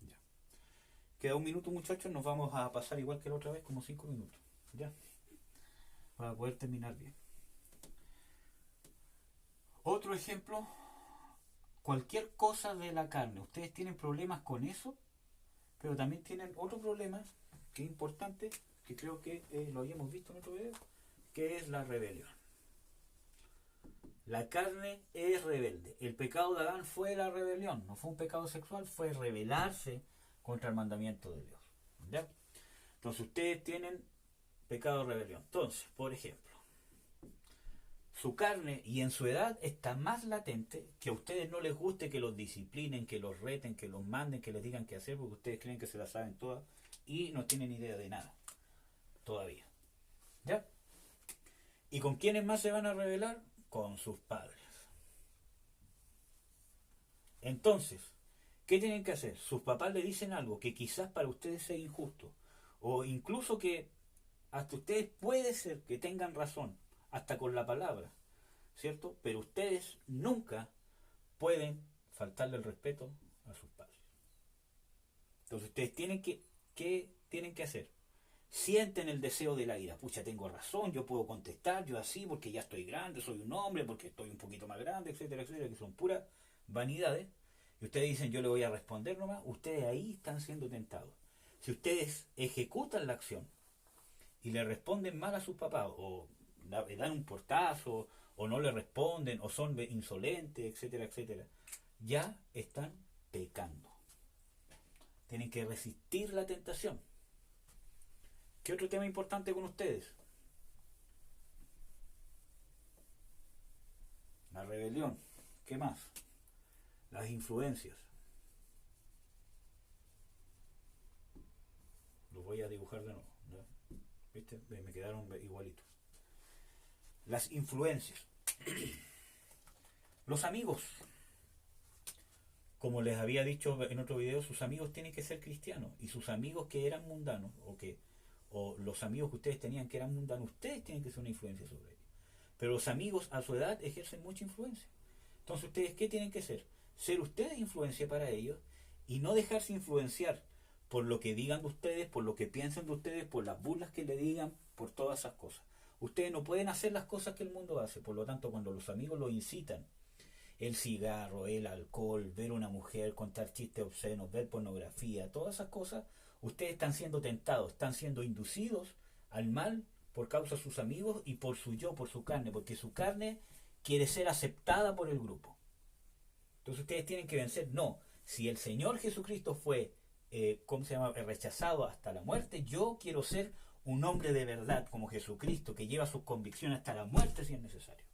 Ya. Queda un minuto, muchachos. Nos vamos a pasar igual que la otra vez, como 5 minutos. ¿Ya? Para poder terminar bien. Otro ejemplo. Cualquier cosa de la carne. Ustedes tienen problemas con eso, pero también tienen otro problema que es importante, que creo que lo habíamos visto en otro video, que es la rebelión. La carne es rebelde. El pecado de Adán fue la rebelión, no fue un pecado sexual, fue rebelarse contra el mandamiento de Dios. ¿Ya? Entonces ustedes tienen pecado de rebelión. Entonces, por ejemplo, su carne y en su edad está más latente, que a ustedes no les guste que los disciplinen, que los reten, que los manden, que les digan qué hacer, porque ustedes creen que se la saben todas y no tienen idea de nada. todavía. ¿Ya? ¿Y con quiénes más se van a rebelar? Con sus padres. Entonces, ¿qué tienen que hacer? Sus papás le dicen algo que quizás para ustedes sea injusto, o incluso que hasta ustedes puede ser que tengan razón, hasta con la palabra, ¿cierto? Pero ustedes nunca pueden faltarle el respeto a sus padres. Entonces ustedes tienen ¿qué tienen que hacer? Sienten el deseo de la ira. Pucha, tengo razón, yo puedo contestar, yo así, porque ya estoy grande, soy un hombre, porque estoy un poquito más grande, etcétera, etcétera, que son puras vanidades. Y ustedes dicen, yo le voy a responder nomás. Ustedes ahí están siendo tentados. Si ustedes ejecutan la acción y le responden mal a sus papás, o le dan un portazo, o no le responden, o son insolentes, etcétera, etcétera, ya están pecando. Tienen que resistir la tentación. ¿Qué otro tema importante con ustedes? La rebelión. ¿Qué más? Las influencias. Los voy a dibujar de nuevo. ¿Ya? ¿Viste? Me quedaron igualitos. Las influencias. Los amigos. Como les había dicho en otro video, sus amigos tienen que ser cristianos. Y sus amigos que eran mundanos, o los amigos que ustedes tenían que eran mundanos, ustedes tienen que ser una influencia sobre ellos. Pero los amigos a su edad ejercen mucha influencia. Entonces ustedes, ¿qué tienen que ser? Ser ustedes influencia para ellos y no dejarse influenciar por lo que digan de ustedes, por lo que piensen de ustedes, por las burlas que le digan, por todas esas cosas. Ustedes no pueden hacer las cosas que el mundo hace. Por lo tanto, cuando los amigos lo incitan, el cigarro, el alcohol, ver una mujer, contar chistes obscenos, ver pornografía, todas esas cosas, ustedes están siendo tentados, están siendo inducidos al mal por causa de sus amigos y por su yo, por su carne, porque su carne quiere ser aceptada por el grupo. Entonces ustedes tienen que vencer. No, si el Señor Jesucristo fue rechazado hasta la muerte, yo quiero ser un hombre de verdad como Jesucristo, que lleva sus convicciones hasta la muerte si es necesario,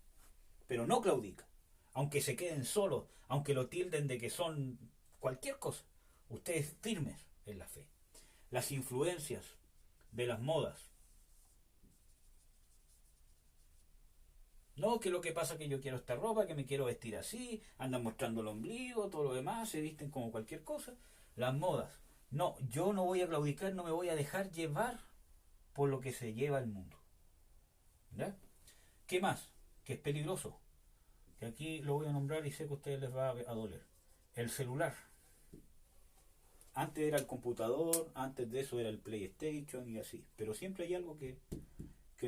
pero no claudica. Aunque se queden solos, aunque lo tilden de que son cualquier cosa, ustedes firmes en la fe. Las influencias de las modas. No, que lo que pasa es que yo quiero esta ropa, que me quiero vestir así, andan mostrando el ombligo, todo lo demás, se visten como cualquier cosa. Las modas. No, yo no voy a claudicar, no me voy a dejar llevar por lo que se lleva el mundo. ¿Ya? ¿Qué más? Que es peligroso. Que aquí lo voy a nombrar y sé que a ustedes les va a doler. El celular. Antes era el computador, antes de eso era el PlayStation y así. Pero siempre hay algo que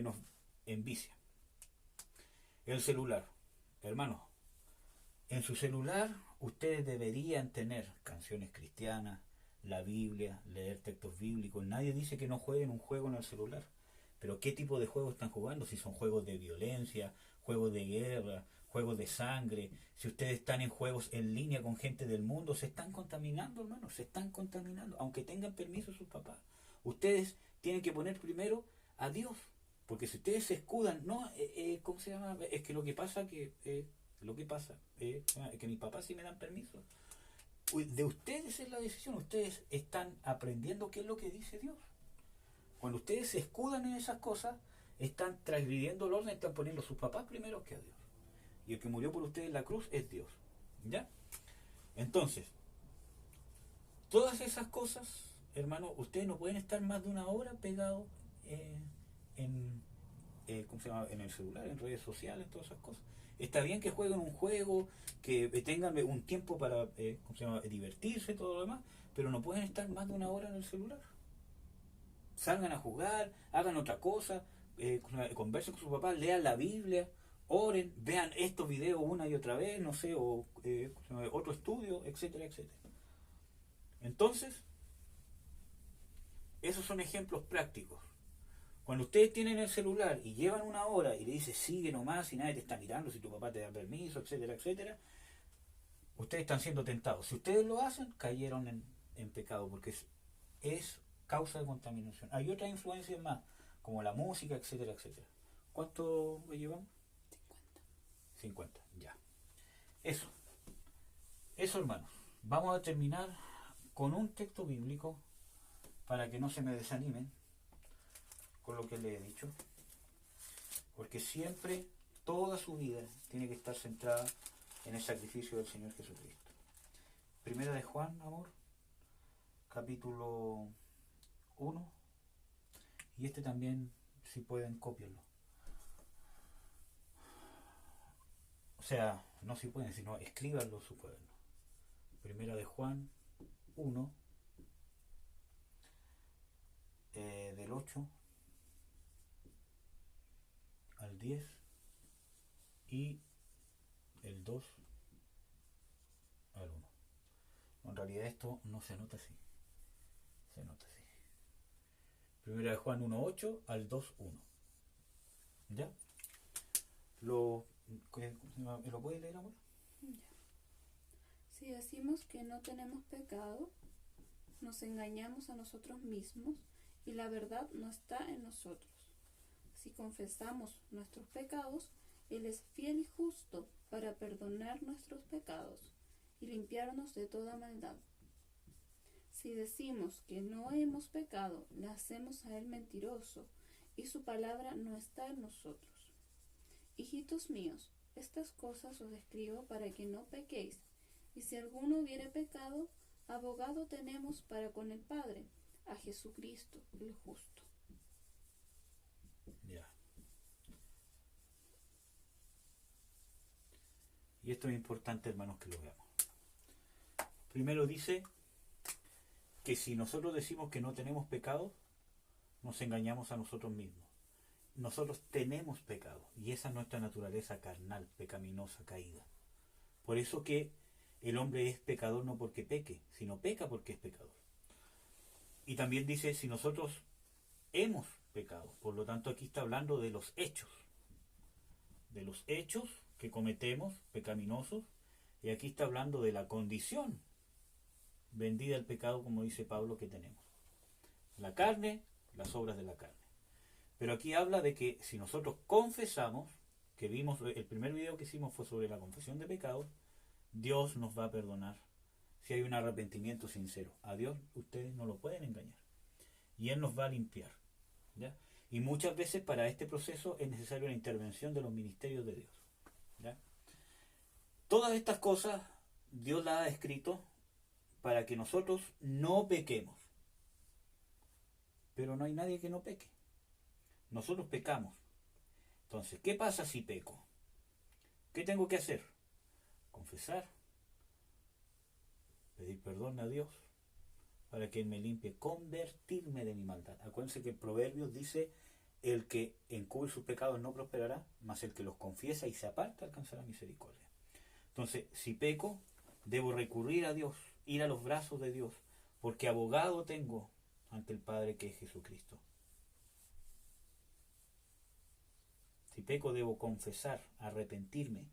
nos envicia. El celular. Hermanos, en su celular ustedes deberían tener canciones cristianas, la Biblia, leer textos bíblicos. Nadie dice que no jueguen un juego en el celular. Pero ¿qué tipo de juegos están jugando? Si son juegos de violencia, juegos de guerra, juegos de sangre. Si ustedes están en juegos en línea con gente del mundo, se están contaminando, hermanos, se están contaminando, aunque tengan permiso sus papás. Ustedes tienen que poner primero a Dios, porque si ustedes se escudan, no, ¿cómo se llama? Es que lo que pasa es que mis papás sí me dan permiso. De ustedes es la decisión, ustedes están aprendiendo qué es lo que dice Dios. Cuando ustedes se escudan en esas cosas, están transgrediendo el orden, están poniendo a sus papás primero que a Dios. Y el que murió por ustedes en la cruz es Dios. ¿Ya? Entonces, todas esas cosas, hermano, ustedes no pueden estar más de una hora pegados en el celular, en redes sociales, todas esas cosas. Está bien que jueguen un juego, que tengan un tiempo para divertirse, todo lo demás, pero no pueden estar más de una hora en el celular. Salgan a jugar, hagan otra cosa, conversen con su papá, lean la Biblia, oren, vean estos videos una y otra vez, no sé, o otro estudio, etcétera, etcétera. Entonces, esos son ejemplos prácticos. Cuando ustedes tienen el celular y llevan una hora y le dices sigue nomás y nadie te está mirando, si tu papá te da permiso, etcétera, etcétera, ustedes están siendo tentados. Si ustedes lo hacen, cayeron en pecado, porque es causa de contaminación. Hay otras influencias más, como la música, etcétera, etcétera. ¿Cuánto llevamos? 50, ya. Eso, hermanos. Vamos a terminar con un texto bíblico para que no se me desanimen. con lo que le he dicho? Porque siempre, toda su vida, tiene que estar centrada en el sacrificio del Señor Jesucristo. Primera de Juan, amor, capítulo 1. Y este también, si pueden, cópienlo. O sea, no si pueden, sino escríbanlo en su cuaderno. Primera de Juan 1, del 8 al 10 y el 2 al 1. En realidad esto no se nota así. Se nota así. Primera de Juan 1:8 al 2:1. ¿Ya? ¿Lo puedes leer, amor? Ya. Si decimos que no tenemos pecado, nos engañamos a nosotros mismos y la verdad no está en nosotros. Si confesamos nuestros pecados, Él es fiel y justo para perdonar nuestros pecados y limpiarnos de toda maldad. Si decimos que no hemos pecado, le hacemos a Él mentiroso y su palabra no está en nosotros. Hijitos míos, estas cosas os escribo para que no pequéis, y si alguno hubiere pecado, abogado tenemos para con el Padre, a Jesucristo el justo. Ya. Y esto es importante, hermanos, que lo veamos. Primero dice que si nosotros decimos que no tenemos pecado, nos engañamos a nosotros mismos. Nosotros tenemos pecado, y esa es nuestra naturaleza carnal, pecaminosa, caída. Por eso que el hombre es pecador no porque peque, sino peca porque es pecador. Y también dice, si nosotros hemos pecado, por lo tanto aquí está hablando de los hechos que cometemos, pecaminosos, y aquí está hablando de la condición vendida al pecado, como dice Pablo, que tenemos. La carne, las obras de la carne. Pero aquí habla de que si nosotros confesamos, que vimos, el primer video que hicimos fue sobre la confesión de pecados, Dios nos va a perdonar si hay un arrepentimiento sincero. A Dios ustedes no lo pueden engañar. Y Él nos va a limpiar. ¿Ya? Y muchas veces para este proceso es necesaria la intervención de los ministerios de Dios. ¿Ya? Todas estas cosas Dios las ha escrito para que nosotros no pequemos. Pero no hay nadie que no peque. Nosotros pecamos. Entonces, ¿qué pasa si peco? ¿Qué tengo que hacer? Confesar, pedir perdón a Dios para que Él me limpie, convertirme de mi maldad. Acuérdense que el Proverbios dice, el que encubre sus pecados no prosperará, mas el que los confiesa y se aparta alcanzará misericordia. Entonces, si peco, debo recurrir a Dios, ir a los brazos de Dios, porque abogado tengo ante el Padre que es Jesucristo. Si peco, debo confesar, arrepentirme,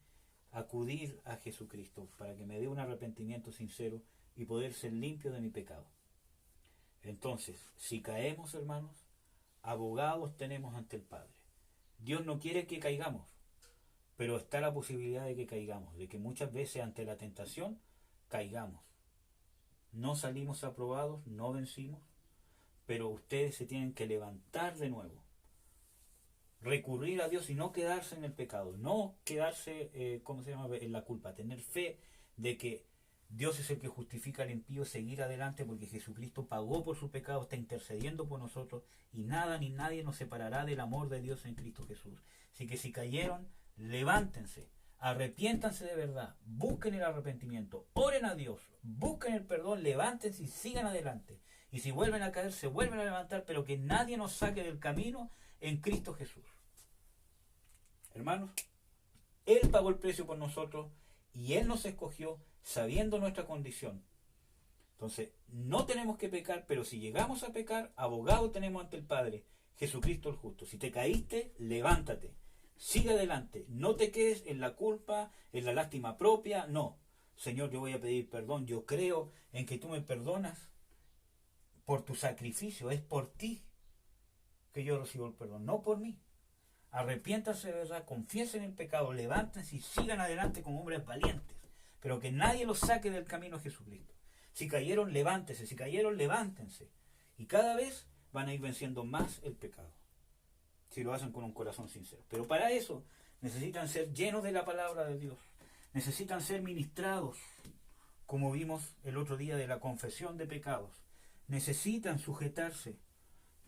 acudir a Jesucristo para que me dé un arrepentimiento sincero y poder ser limpio de mi pecado. Entonces, si caemos, hermanos, abogados tenemos ante el Padre. Dios no quiere que caigamos, pero está la posibilidad de que caigamos, de que muchas veces ante la tentación caigamos. No salimos aprobados, no vencimos, pero ustedes se tienen que levantar de nuevo. Recurrir a Dios y no quedarse en el pecado, no quedarse, en la culpa, tener fe de que Dios es el que justifica al impío, seguir adelante porque Jesucristo pagó por su pecado, está intercediendo por nosotros y nada ni nadie nos separará del amor de Dios en Cristo Jesús. Así que si cayeron, levántense, arrepiéntanse de verdad, busquen el arrepentimiento, oren a Dios, busquen el perdón, levántense y sigan adelante. Y si vuelven a caer, se vuelven a levantar, pero que nadie nos saque del camino en Cristo Jesús. Hermanos, Él pagó el precio por nosotros y Él nos escogió sabiendo nuestra condición. Entonces, no tenemos que pecar, pero si llegamos a pecar, abogado tenemos ante el Padre, Jesucristo el justo. Si te caíste, levántate, sigue adelante, no te quedes en la culpa, en la lástima propia, no. Señor, yo voy a pedir perdón, yo creo en que tú me perdonas por tu sacrificio, es por ti que yo recibo el perdón, no por mí. Arrepiéntanse de verdad, confiesen el pecado, levántense y sigan adelante como hombres valientes, pero que nadie los saque del camino a Jesucristo. Si cayeron, levántense, si cayeron, levántense. Y cada vez van a ir venciendo más el pecado. si lo hacen con un corazón sincero. Pero para eso necesitan ser llenos de la palabra de Dios, necesitan ser ministrados, como vimos el otro día de la confesión de pecados, necesitan sujetarse,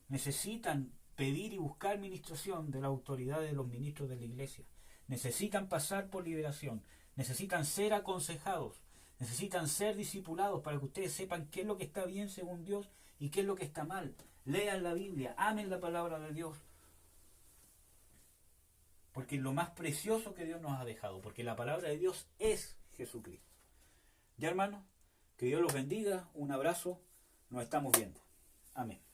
necesitan pedir y buscar ministración de la autoridad de los ministros de la iglesia, necesitan pasar por liberación, necesitan ser aconsejados, necesitan ser discipulados para que ustedes sepan qué es lo que está bien según Dios y qué es lo que está mal. Lean la Biblia, amen la palabra de Dios, porque es lo más precioso que Dios nos ha dejado, porque la palabra de Dios es Jesucristo. Ya, hermanos, que Dios los bendiga, un abrazo, nos estamos viendo. Amén.